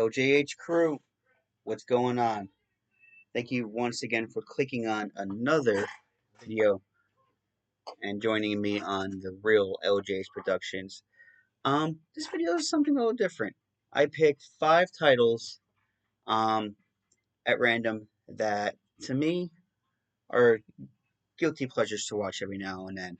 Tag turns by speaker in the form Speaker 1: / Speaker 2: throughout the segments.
Speaker 1: LJH crew, what's going on? Thank you once again for clicking on another video and joining me on the real LJH Productions. This video is something a little different. I picked five titles um at random that to me are guilty pleasures to watch every now and then.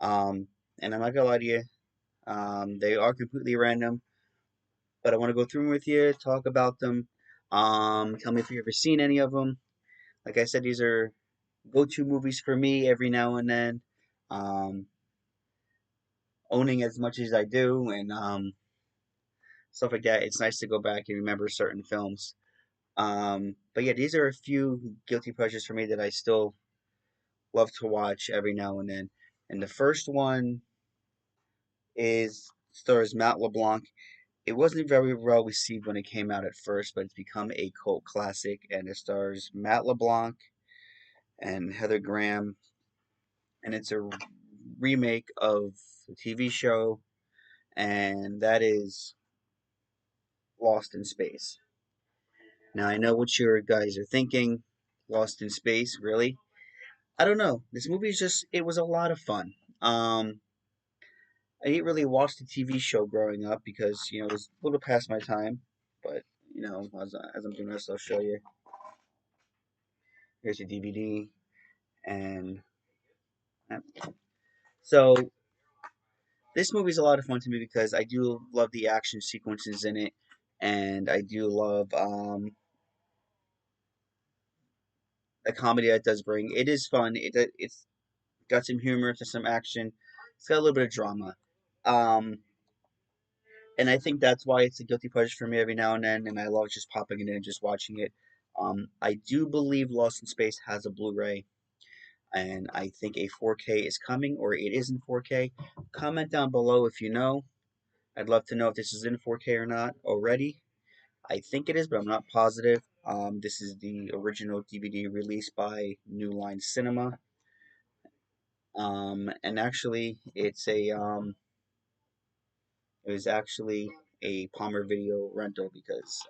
Speaker 1: Um, and I'm not gonna lie to you, they are completely random, but I want to go through them with you, talk about them. Tell me if you've ever seen any of them. Like I said, these are go-to movies for me every now and then. Um, Owning as much as I do and stuff like that, it's nice to go back and remember certain films. But yeah, these are a few guilty pleasures for me that I still love to watch every now and then. And the first one is stars Matt LeBlanc. It wasn't very well received when it came out at first, but it's become a cult classic, and it stars Matt LeBlanc and Heather Graham, and it's a remake of the TV show, and that is Lost in Space. Now I know what you guys are thinking. Lost in Space, really? I don't know. This movie is it was a lot of fun. I didn't really watch the TV show growing up because, it was a little past my time. But, as I'm doing this, I'll show you. Here's your DVD. And so this movie's a lot of fun to me because I do love the action sequences in it. And I do love the comedy that it does bring. It is fun. It's got some humor, to some action. It's got a little bit of drama. Um, and I think that's why it's a guilty pleasure for me every now and then, and I love just popping it in and just watching it. I do believe Lost in Space has a Blu-ray, and I think a 4K is coming, or it is in 4K. Comment down below if you know. I'd love to know if this is in 4K or not already. I think it is, but I'm not positive. This is the original DVD released by New Line Cinema. And actually, it was actually a Palmer Video rental because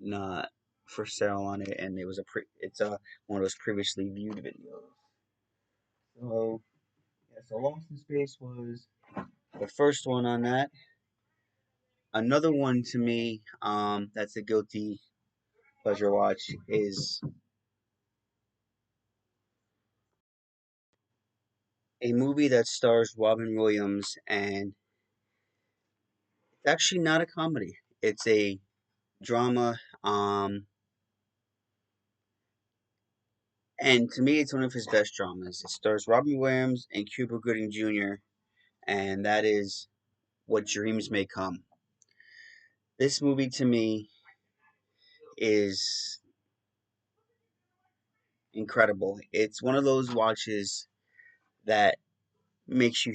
Speaker 1: not for sale on it, and it's one of those previously viewed videos. So yeah, so Lost in Space was the first one on that. Another one to me, that's a guilty pleasure watch is a movie that stars Robin Williams, and it's actually not a comedy. It's a drama, and to me, it's one of his best dramas. It stars Robin Williams and Cuba Gooding Jr., and that is What Dreams May Come. This movie to me is incredible. It's one of those watches that makes you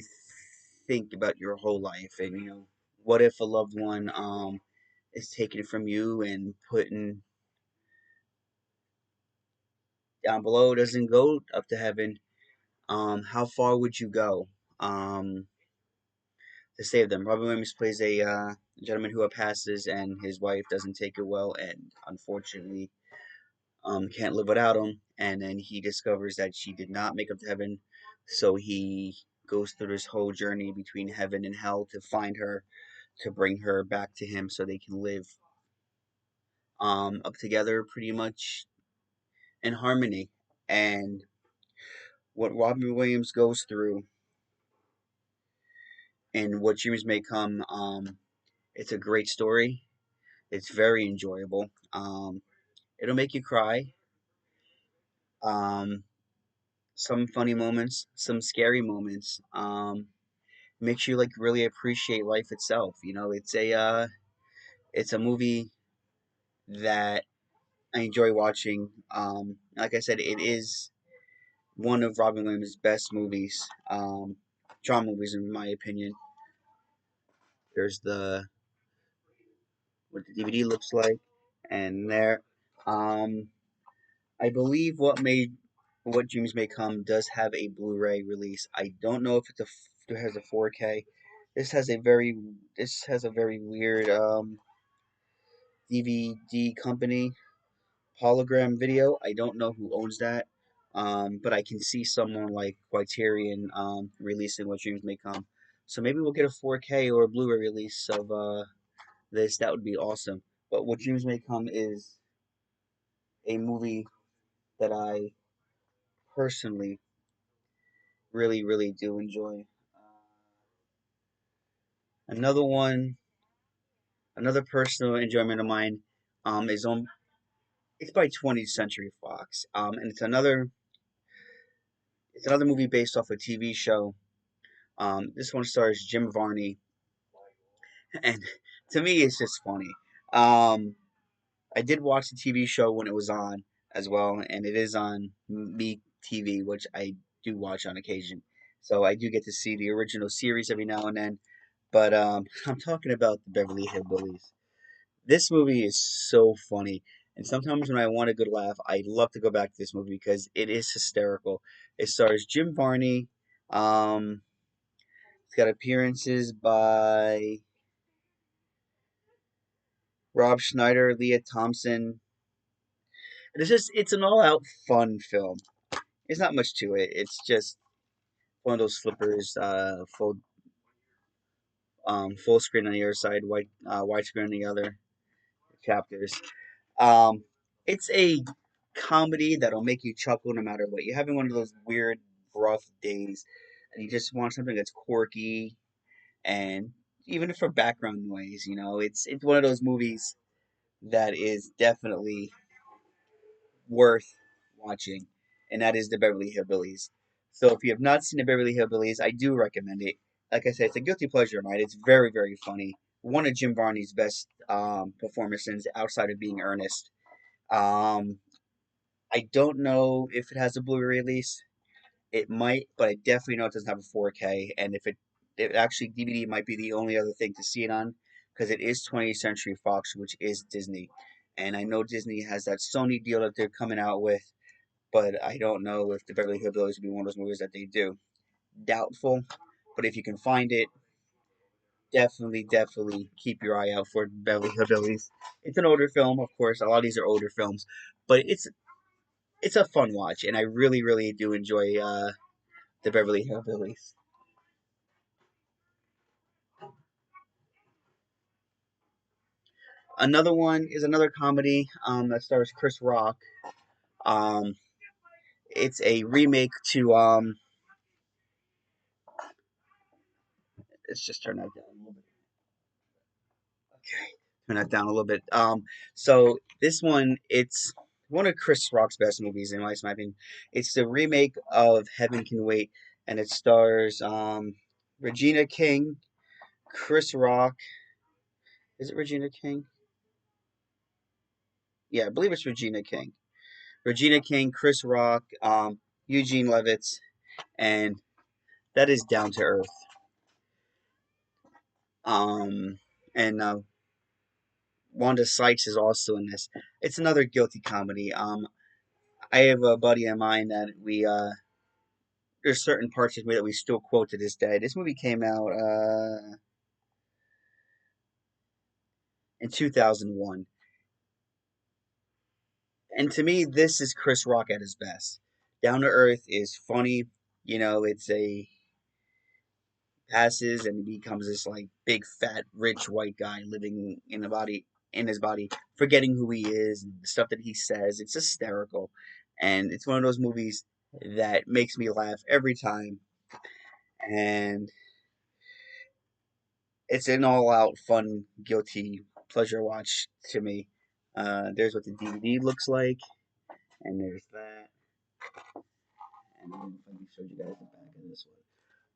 Speaker 1: think about your whole life, and what if a loved one is taken from you and put in down below, doesn't go up to heaven. How far would you go um to save them? Robin Williams plays a gentleman who passes, and his wife doesn't take it well, and unfortunately can't live without him. And then he discovers that she did not make it to heaven, so he goes through this whole journey between heaven and hell to find her, to bring her back to him, so they can live up together, pretty much in harmony. And what Robin Williams goes through and what dreams may come, it's a great story. It's very enjoyable. It'll make you cry. Um, some funny moments, some scary moments. Makes you like really appreciate life itself. It's a movie that I enjoy watching. Like I said, it is one of Robin Williams' best movies, drama movies in my opinion. There's the what the DVD looks like, and there, um, I believe what Dreams May Come does have a Blu-ray release. I don't know if it has a 4K. This has a very weird DVD company, Hologram Video. I don't know who owns that, but I can see someone like Criterion releasing What Dreams May Come. So maybe we'll get a 4K or a Blu-ray release of this. That would be awesome. But What Dreams May Come is a movie that I personally really, really do enjoy. Another one, another personal enjoyment of mine, is on. It's by 20th Century Fox, and it's another movie based off a TV show. This one stars Jim Varney, and to me, it's just funny. Um, I did watch the TV show when it was on as well, and it is on Me TV, which I do watch on occasion. So I do get to see the original series every now and then. But I'm talking about the Beverly Hillbillies. This movie is so funny, and sometimes when I want a good laugh, I love to go back to this movie because it is hysterical. It stars Jim Varney. It's got appearances by Rob Schneider, Leah Thompson. It's an all-out fun film. There's not much to it. It's just one of those flippers, full screen on the other side, wide screen on the other chapters. Um, it's a comedy that'll make you chuckle no matter what. You're having one of those weird, rough days, and you just want something that's quirky and even for background noise. It's one of those movies that is definitely worth watching, and that is the Beverly Hillbillies. So if you have not seen the Beverly Hillbillies, I do recommend it. Like I said, it's a guilty pleasure of mine. It's very, very funny. One of Jim Varney's best performances outside of being Ernest. Um, I don't know if it has a Blu-ray release. It might, but I definitely know it doesn't have a 4K. And if it actually DVD might be the only other thing to see it on because it is 20th Century Fox, which is Disney. And I know Disney has that Sony deal that they're coming out with, but I don't know if the Beverly Hillbillies would be one of those movies that they do. Doubtful, but if you can find it, definitely, definitely keep your eye out for Beverly Hillbillies. It's an older film, of course. A lot of these are older films, but it's a fun watch, and I really, really do enjoy the Beverly Hillbillies. Another one is another comedy that stars Chris Rock. Um, it's a remake to let's just turn that down a little bit. Okay, turn that down a little bit. So this one, it's one of Chris Rock's best movies in my opinion. It's the remake of Heaven Can Wait, and it stars Regina King, Chris Rock. Is it Regina King? Yeah, I believe it's Regina King. Regina King, Chris Rock, Eugene Levitz, and that is Down to Earth. And Wanda Sykes is also in this. It's another guilty comedy. I have a buddy of mine that there's certain parts of me that we still quote to this day. This movie came out in 2001, and to me, this is Chris Rock at his best. Down to Earth is funny. It's a passes and he becomes this like big fat rich white guy living in his body, forgetting who he is and the stuff that he says. It's hysterical, and it's one of those movies that makes me laugh every time, and it's an all-out fun guilty pleasure watch to me. There's what the DVD looks like, and there's that, and then let me show you guys the back of this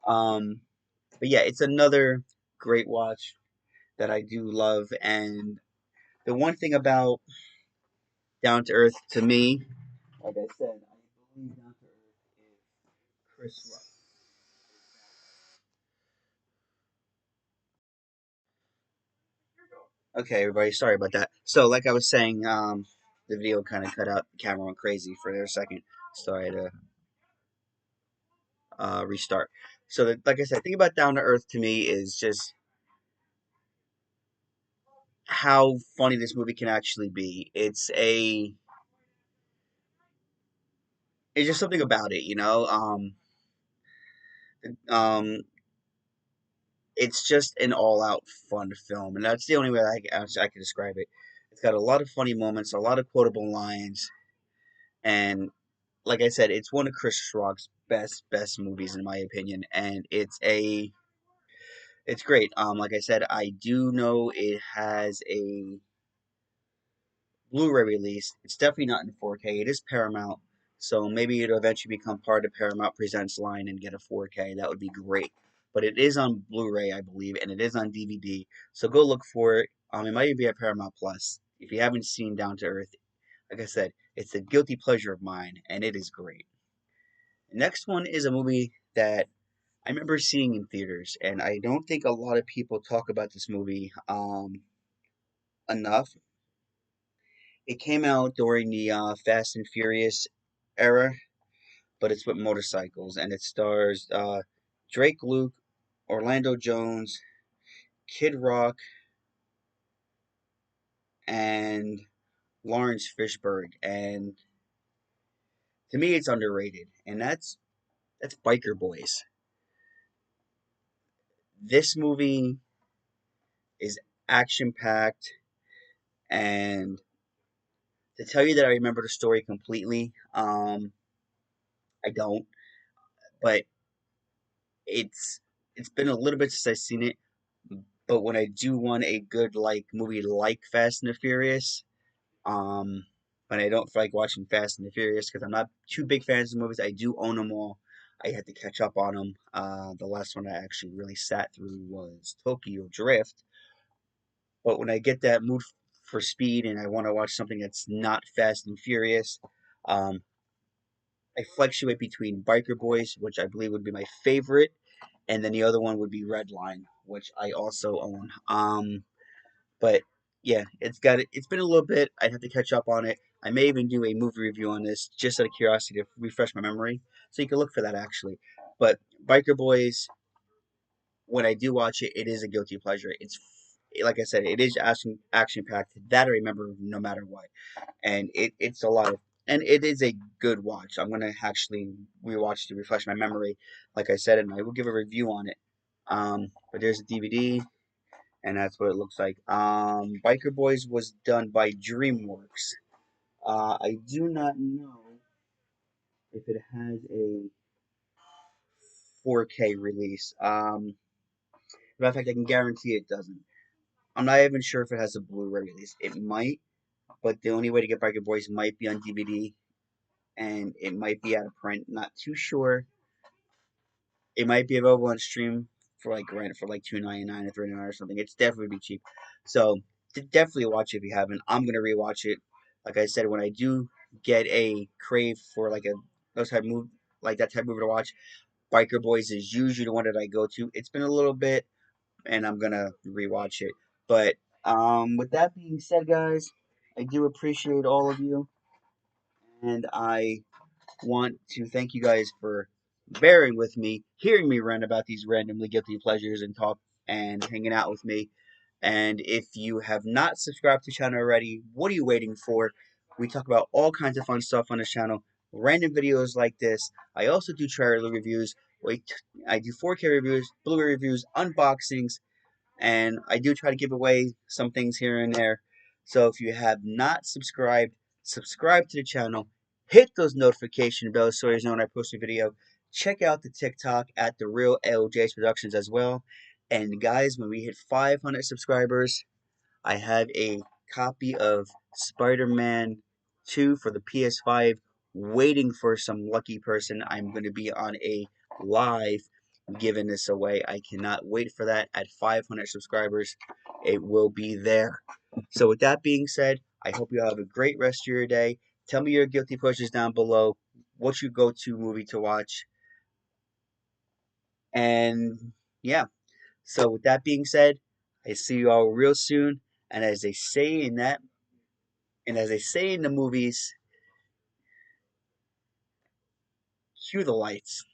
Speaker 1: one. But yeah, it's another great watch that I do love. And the one thing about Down to Earth to me, like I said, I believe Down to Earth is Chris Rock. Okay, everybody, sorry about that. So, like I was saying, the video kind of cut out. The camera went crazy for a second, so I had to restart. So, like I said, think about Down to Earth to me is just how funny this movie can actually be. It's just something about it, you know. Um, it's just an all-out fun film, and that's the only way I can describe it. It's got a lot of funny moments, a lot of quotable lines, and like I said, it's one of Chris Rock's best movies in my opinion, and it's great. Like I said, I do know it has a Blu-ray release. It's definitely not in 4K. It is Paramount, so maybe it'll eventually become part of Paramount Presents line and get a 4K. That would be great. But it is on Blu-ray, I believe, and it is on DVD. So go look for it. It might even be at Paramount Plus. If you haven't seen Down to Earth, like I said, it's a guilty pleasure of mine, and it is great. The next one is a movie that I remember seeing in theaters, and I don't think a lot of people talk about this movie enough. It came out during the Fast and Furious era, but it's with motorcycles, and it stars Drake Luke, Orlando Jones, Kid Rock, and Lawrence Fishburne. And to me, it's underrated, and that's Biker Boys. This movie is action packed, and to tell you that I remember the story completely, I don't. But it's it's been a little bit since I've seen it. But when I do want a good like movie like Fast and the Furious, um, but I don't feel like watching Fast and the Furious because I'm not too big fans of movies. I do own them all. I had to catch up on them. The last one I actually really sat through was Tokyo Drift. But when I get that mood for speed and I want to watch something that's not Fast and Furious, um, I fluctuate between Biker Boys, which I believe would be my favorite, and then the other one would be Redline, which I also own. But yeah, it's been a little bit. I'd have to catch up on it. I may even do a movie review on this just out of curiosity to refresh my memory. So you can look for that actually. But Biker Boys, when I do watch it, it is a guilty pleasure. It's like I said, it is action packed. That I remember no matter what, and it's a lot of and it is a good watch. I'm gonna actually rewatch to refresh my memory, like I said, and I will give a review on it. But there's a DVD, and that's what it looks like. Biker Boys was done by DreamWorks. I do not know if it has a 4K release. Matter of fact, I can guarantee it doesn't. I'm not even sure if it has a Blu-ray release. It might, but the only way to get Biker Boys might be on DVD, and it might be out of print. Not too sure. It might be available on stream for like rent for like $2.99 or $3 or something. It's definitely be cheap. So definitely watch it if you haven't. I'm gonna rewatch it. Like I said, when I do get a crave for like a those type move like that type of movie to watch, Biker Boys is usually the one that I go to. It's been a little bit, and I'm gonna rewatch it. But with that being said, guys, I do appreciate all of you, and I want to thank you guys for bearing with me, hearing me rant about these randomly guilty pleasures and talk and hanging out with me. And if you have not subscribed to the channel already, what are you waiting for? We talk about all kinds of fun stuff on this channel, random videos like this. I also do trailer reviews. I do 4K reviews, Blu-ray reviews, unboxings, and I do try to give away some things here and there. So if you have not subscribed, subscribe to the channel, hit those notification bells so you know when I post a video. Check out the TikTok at the Real LJ's Productions as well. And guys, when we hit 500 subscribers, I have a copy of Spider-Man 2 for the PS5 waiting for some lucky person. I'm going to be on a live giving this away. I cannot wait for that. At 500 subscribers, it will be there. So with that being said, I hope you have a great rest of your day. Tell me your guilty pleasures down below. What's your go-to movie to watch? And yeah. So with that being said, I see you all real soon. And as they say in the movies, cue the lights.